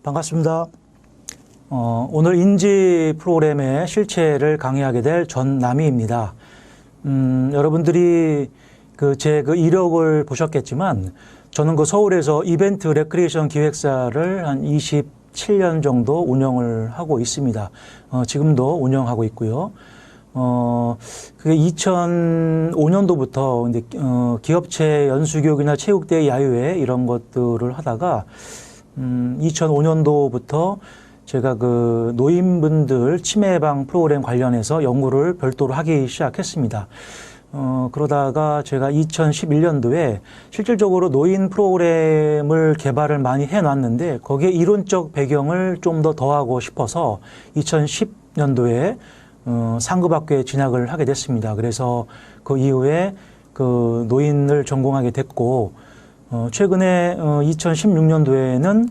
반갑습니다. 오늘 인지 프로그램의 실체를 강의하게 될 전남희입니다. 여러분들이 제 이력을 보셨겠지만 저는 서울에서 이벤트 레크리에이션 기획사를 한 27년 정도 운영을 하고 있습니다. 지금도 운영하고 있고요. 그게 2005년도부터 이제 기업체 연수교육이나 체육대회 야유회 이런 것들을 하다가 2005년도부터 제가 노인분들 치매 예방 프로그램 관련해서 연구를 별도로 하기 시작했습니다. 그러다가 제가 2011년도에 실질적으로 노인 프로그램을 개발을 많이 해놨는데 거기에 이론적 배경을 좀 더 더하고 싶어서 2010년도에 상급학교에 진학을 하게 됐습니다. 그래서 그 이후에 노인을 전공하게 됐고 최근에 2016년도에는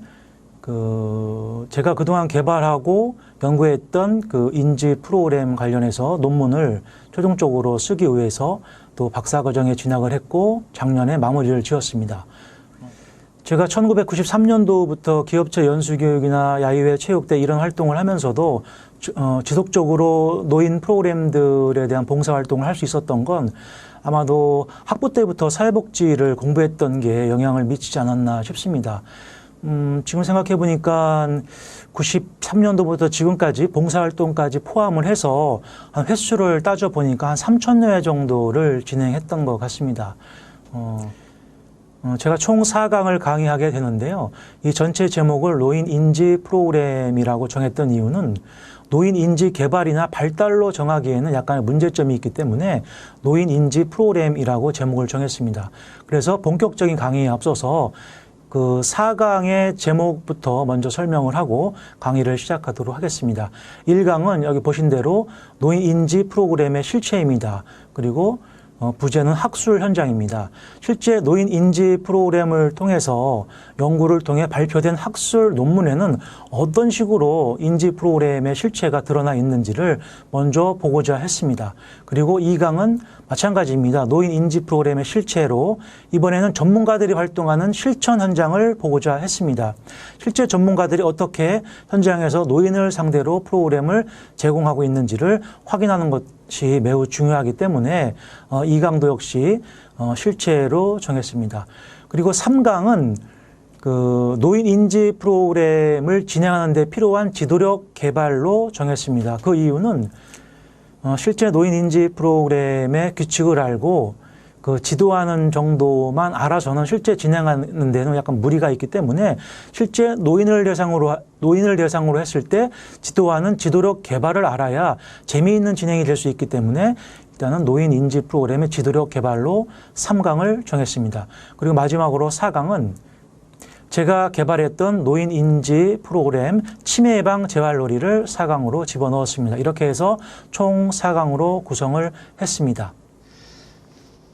제가 그동안 개발하고 연구했던 인지 프로그램 관련해서 논문을 최종적으로 쓰기 위해서 또 박사과정에 진학을 했고 작년에 마무리를 지었습니다. 제가 1993년도부터 기업체 연수교육이나 야유회 체육대 이런 활동을 하면서도 지속적으로 노인 프로그램들에 대한 봉사활동을 할 수 있었던 건 아마도 학부 때부터 사회복지를 공부했던 게 영향을 미치지 않았나 싶습니다. 지금 생각해 보니까 93년도부터 지금까지 봉사활동까지 포함을 해서 한 횟수를 따져보니까 한 3,000여 회 정도를 진행했던 것 같습니다. 제가 총 4강을 강의하게 되는데요. 이 전체 제목을 노인 인지 프로그램이라고 정했던 이유는 노인 인지 개발이나 발달로 정하기에는 약간의 문제점이 있기 때문에 노인 인지 프로그램이라고 제목을 정했습니다. 그래서 본격적인 강의에 앞서서 4강의 제목부터 먼저 설명을 하고 강의를 시작하도록 하겠습니다. 1강은 여기 보신 대로 노인 인지 프로그램의 실체입니다. 그리고 부제는 학술 현장입니다. 실제 노인 인지 프로그램을 통해서 연구를 통해 발표된 학술 논문에는 어떤 식으로 인지 프로그램의 실체가 드러나 있는지를 먼저 보고자 했습니다. 그리고 2강은 마찬가지입니다. 노인 인지 프로그램의 실체로 이번에는 전문가들이 활동하는 실천 현장을 보고자 했습니다. 실제 전문가들이 어떻게 현장에서 노인을 상대로 프로그램을 제공하고 있는지를 확인하는 것이 매우 중요하기 때문에 2강도 역시 실체로 정했습니다. 그리고 3강은 노인 인지 프로그램을 진행하는 데 필요한 지도력 개발로 정했습니다. 그 이유는 실제 노인 인지 프로그램의 규칙을 알고 지도하는 정도만 알아서는 실제 진행하는 데는 약간 무리가 있기 때문에 실제 노인을 대상으로 했을 때 지도하는 지도력 개발을 알아야 재미있는 진행이 될 수 있기 때문에 일단은 노인 인지 프로그램의 지도력 개발로 3강을 정했습니다. 그리고 마지막으로 4강은 제가 개발했던 노인 인지 프로그램 치매 예방 재활놀이를 4강으로 집어넣었습니다. 이렇게 해서 총 4강으로 구성을 했습니다.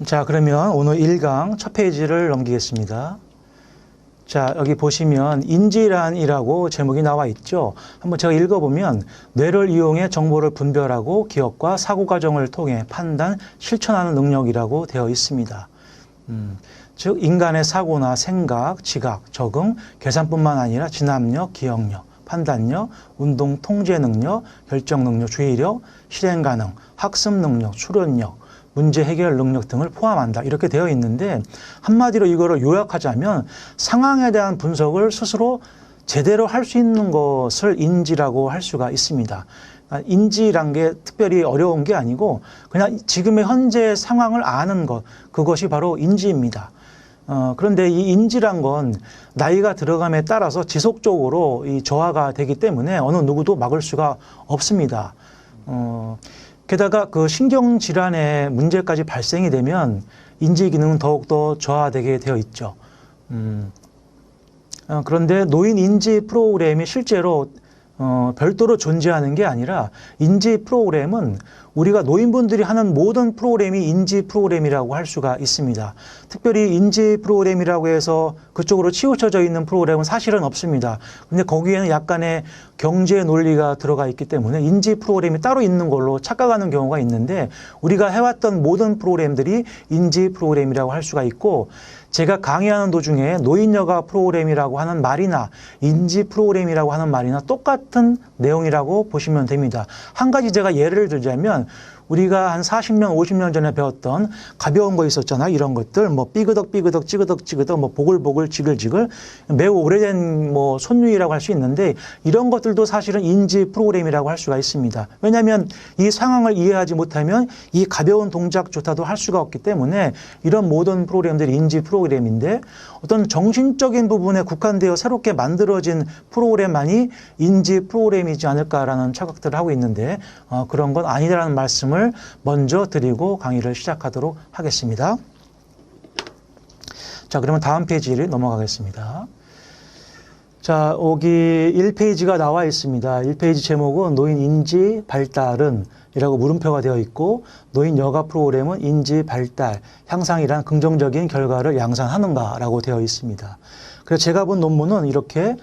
자, 그러면 오늘 1강 첫 페이지를 넘기겠습니다. 자, 여기 보시면 인지란이라고 제목이 나와 있죠. 한번 제가 읽어보면 뇌를 이용해 정보를 분별하고 기억과 사고 과정을 통해 판단, 실천하는 능력이라고 되어 있습니다. 즉 인간의 사고나 생각, 지각, 적응, 계산뿐만 아니라 진압력, 기억력, 판단력, 운동 통제 능력, 결정 능력, 주의력, 실행 가능, 학습 능력, 추론력, 문제 해결 능력 등을 포함한다. 이렇게 되어 있는데 한마디로 이거를 요약하자면 상황에 대한 분석을 스스로 제대로 할 수 있는 것을 인지라고 할 수가 있습니다. 인지란 게 특별히 어려운 게 아니고 그냥 지금의 현재 상황을 아는 것, 그것이 바로 인지입니다. 그런데 이 인지란 건 나이가 들어감에 따라서 지속적으로 이 저하가 되기 때문에 어느 누구도 막을 수가 없습니다. 게다가 신경질환의 문제까지 발생이 되면 인지 기능은 더욱더 저하되게 되어 있죠. 그런데 노인 인지 프로그램이 실제로 별도로 존재하는 게 아니라 인지 프로그램은 우리가 노인분들이 하는 모든 프로그램이 인지 프로그램이라고 할 수가 있습니다. 특별히 인지 프로그램이라고 해서 그쪽으로 치우쳐져 있는 프로그램은 사실은 없습니다. 근데 거기에는 약간의 경제 논리가 들어가 있기 때문에 인지 프로그램이 따로 있는 걸로 착각하는 경우가 있는데 우리가 해왔던 모든 프로그램들이 인지 프로그램이라고 할 수가 있고 제가 강의하는 도중에 노인여가 프로그램이라고 하는 말이나 인지 프로그램이라고 하는 말이나 똑같은 내용이라고 보시면 됩니다. 한 가지 제가 예를 들자면 우리가 한 40년, 50년 전에 배웠던 가벼운 거 있었잖아요. 이런 것들, 뭐 삐그덕, 삐그덕, 찌그덕, 찌그덕, 뭐 보글보글, 지글지글, 매우 오래된 뭐 손유이라고 할 수 있는데 이런 것들도 사실은 인지 프로그램이라고 할 수가 있습니다. 왜냐하면 이 상황을 이해하지 못하면 이 가벼운 동작조차도 할 수가 없기 때문에 이런 모든 프로그램들이 인지 프로그램인데 어떤 정신적인 부분에 국한되어 새롭게 만들어진 프로그램만이 인지 프로그램이지 않을까라는 착각들을 하고 있는데 그런 건 아니라는 말씀을 먼저 드리고 강의를 시작하도록 하겠습니다. 자, 그러면 다음 페이지를 넘어가겠습니다. 자, 여기 1페이지가 나와 있습니다. 1페이지 제목은 노인 인지 발달은 이라고 물음표가 되어 있고 노인 여가 프로그램은 인지 발달, 향상이란 긍정적인 결과를 양산하는가라고 되어 있습니다. 그래서 제가 본 논문은 이렇게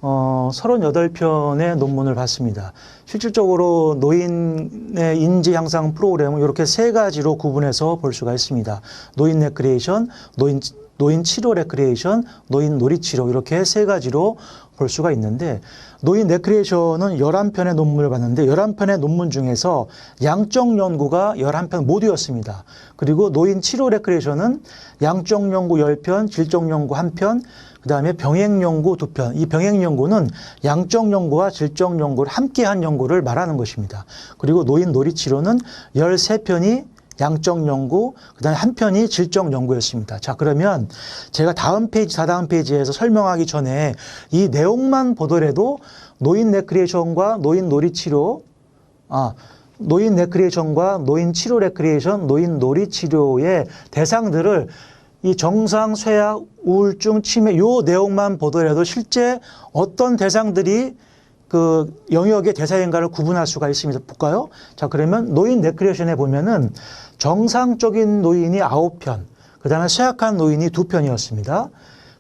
38편의 논문을 봤습니다. 실질적으로 노인의 인지 향상 프로그램은 이렇게 세 가지로 구분해서 볼 수가 있습니다. 노인 레크리에이션, 노인 치료 레크리에이션, 노인 놀이 치료 이렇게 세 가지로 볼 수가 있는데 노인 레크리에이션은 11편의 논문을 봤는데 11편의 논문 중에서 양적 연구가 11편 모두였습니다. 그리고 노인 치료 레크리에이션은 양적 연구 10편, 질적 연구 1편, 그 다음에 병행 연구 2편. 이 병행 연구는 양적 연구와 질적 연구를 함께한 연구를 말하는 것입니다. 그리고 노인 놀이 치료는 13편이 양적 연구, 그 다음에 한 편이 질적 연구였습니다. 자, 그러면 제가 다음 페이지, 다다음 페이지에서 설명하기 전에 이 내용만 보더라도 노인 레크리에이션과 노인 놀이 치료, 노인 레크리에이션과 노인 치료 레크리에이션, 노인 놀이 치료의 대상들을 이 정상, 쇠약, 우울증, 치매 요 내용만 보더라도 실제 어떤 대상들이 그 영역의 대상인가를 구분할 수가 있습니다. 볼까요? 자, 그러면 노인 레크리에이션에 보면은 정상적인 노인이 9편, 그 다음에 쇠약한 노인이 2편이었습니다.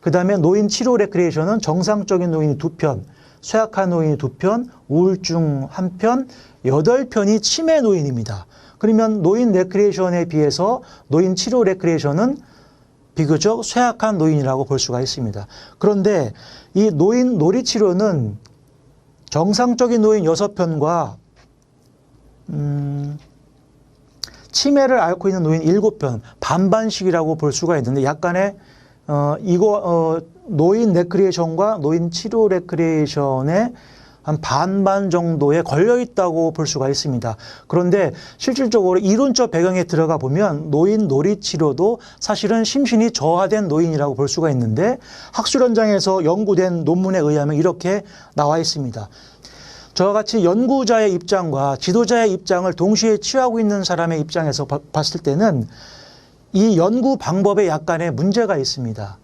그 다음에 노인 치료 레크리에이션은 정상적인 노인이 2편, 쇠약한 노인이 2편, 우울증 1편, 8편이 치매 노인입니다. 그러면 노인 레크리에이션에 비해서 노인 치료 레크리에이션은 비교적 쇠약한 노인이라고 볼 수가 있습니다. 그런데 이 노인 놀이 치료는 정상적인 노인 6편과 치매를 앓고 있는 노인 7편, 반반씩이라고 볼 수가 있는데 약간의 노인 레크리에이션과 노인 치료 레크리에이션의 한 반반 정도에 걸려 있다고 볼 수가 있습니다. 그런데 실질적으로 이론적 배경에 들어가 보면 노인 놀이 치료도 사실은 심신이 저하된 노인이라고 볼 수가 있는데 학술 현장에서 연구된 논문에 의하면 이렇게 나와 있습니다. 저와 같이 연구자의 입장과 지도자의 입장을 동시에 취하고 있는 사람의 입장에서 봤을 때는 이 연구 방법에 약간의 문제가 있습니다.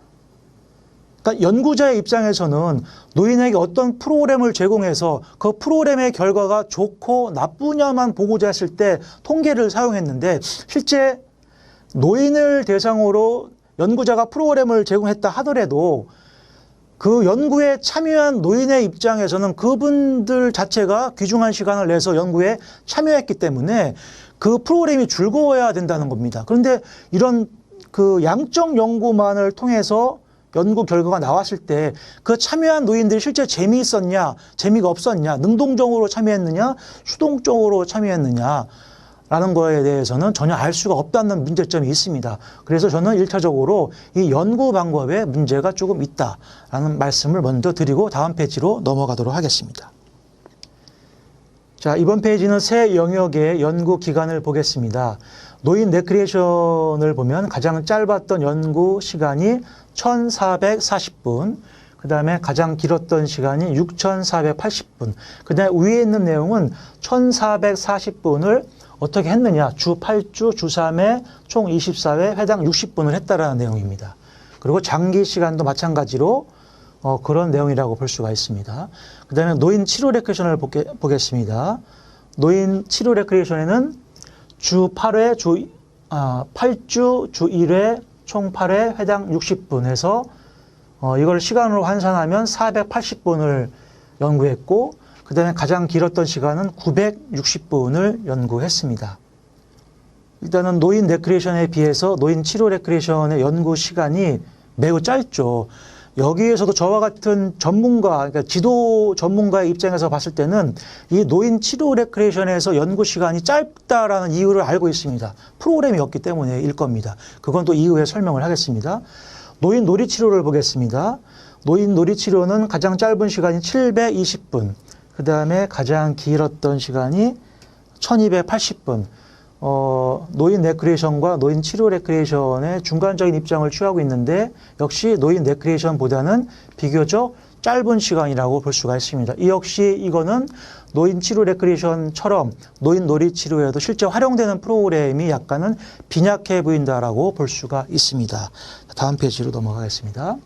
그러니까 연구자의 입장에서는 노인에게 어떤 프로그램을 제공해서 그 프로그램의 결과가 좋고 나쁘냐만 보고자 했을 때 통계를 사용했는데 실제 노인을 대상으로 연구자가 프로그램을 제공했다 하더라도 그 연구에 참여한 노인의 입장에서는 그분들 자체가 귀중한 시간을 내서 연구에 참여했기 때문에 그 프로그램이 즐거워야 된다는 겁니다. 그런데 이런 그 양적 연구만을 통해서 연구 결과가 나왔을 때 그 참여한 노인들이 실제 재미있었냐, 재미가 없었냐, 능동적으로 참여했느냐, 수동적으로 참여했느냐 라는 거에 대해서는 전혀 알 수가 없다는 문제점이 있습니다. 그래서 저는 1차적으로 이 연구 방법에 문제가 조금 있다라는 말씀을 먼저 드리고 다음 페이지로 넘어가도록 하겠습니다. 자, 이번 페이지는 새 영역의 연구 기간을 보겠습니다. 노인 레크리에이션을 보면 가장 짧았던 연구 시간이 1440분, 그 다음에 가장 길었던 시간이 6480분, 그 다음에 위에 있는 내용은 1440분을 어떻게 했느냐, 주 8주, 주 3회, 총 24회, 회당 60분을 했다라는 내용입니다. 그리고 장기 시간도 마찬가지로 그런 내용이라고 볼 수가 있습니다. 그 다음에 노인 치료 레크리에이션을 보겠습니다. 노인 치료 레크리에이션에는 주 8회, 8주, 주 1회, 총 8회, 회당 60분 해서 이걸 시간으로 환산하면 480분을 연구했고 그 다음에 가장 길었던 시간은 960분을 연구했습니다. 일단은 노인 레크레이션에 비해서 노인 치료 레크레이션의 연구 시간이 매우 짧죠. 여기에서도 저와 같은 전문가, 그러니까 지도 전문가의 입장에서 봤을 때는 이 노인 치료 레크레이션에서 연구 시간이 짧다라는 이유를 알고 있습니다. 프로그램이 없기 때문에일 겁니다. 그건 또 이후에 설명을 하겠습니다. 노인 놀이 치료를 보겠습니다. 노인 놀이 치료는 가장 짧은 시간이 720분, 그 다음에 가장 길었던 시간이 1280분. 노인 레크레이션과 노인 치료 레크레이션의 중간적인 입장을 취하고 있는데 역시 노인 레크레이션보다는 비교적 짧은 시간이라고 볼 수가 있습니다. 이 역시 이거는 노인 치료 레크레이션처럼 노인 놀이 치료에도 실제 활용되는 프로그램이 약간은 빈약해 보인다라고 볼 수가 있습니다. 다음 페이지로 넘어가겠습니다.